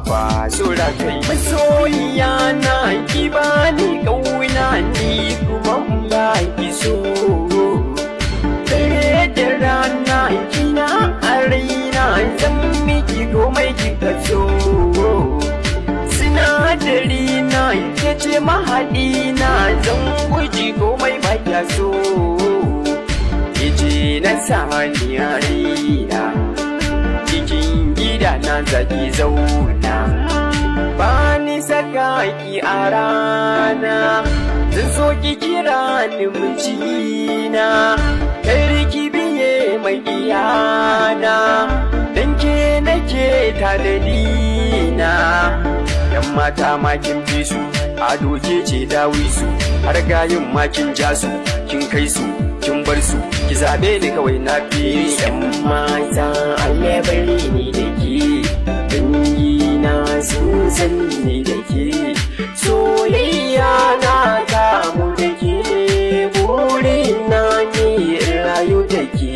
ba so da kai masoyiya na ki bani kauna ni kuma ba ki so dare da rana kina a raina zan miki komai kika so sinadari na ke ce mahaɗi na zan guji komai ba kya so kici na sani a raina cikin gida na zaki zauna ba ni saka ki a rana zan so ki kira ni mijina kar ki biye mai iyana dan ke nake tanadina yan mata ma kin fi su ado ke ce dawi su har gayin ma kin ja su kin kai su kin bar su ki zabe ni kawai na fi yan mata Allah bari ni da ke dangi na sun san ni da ke soyayya na kamu da ke burin na ni rayu da ke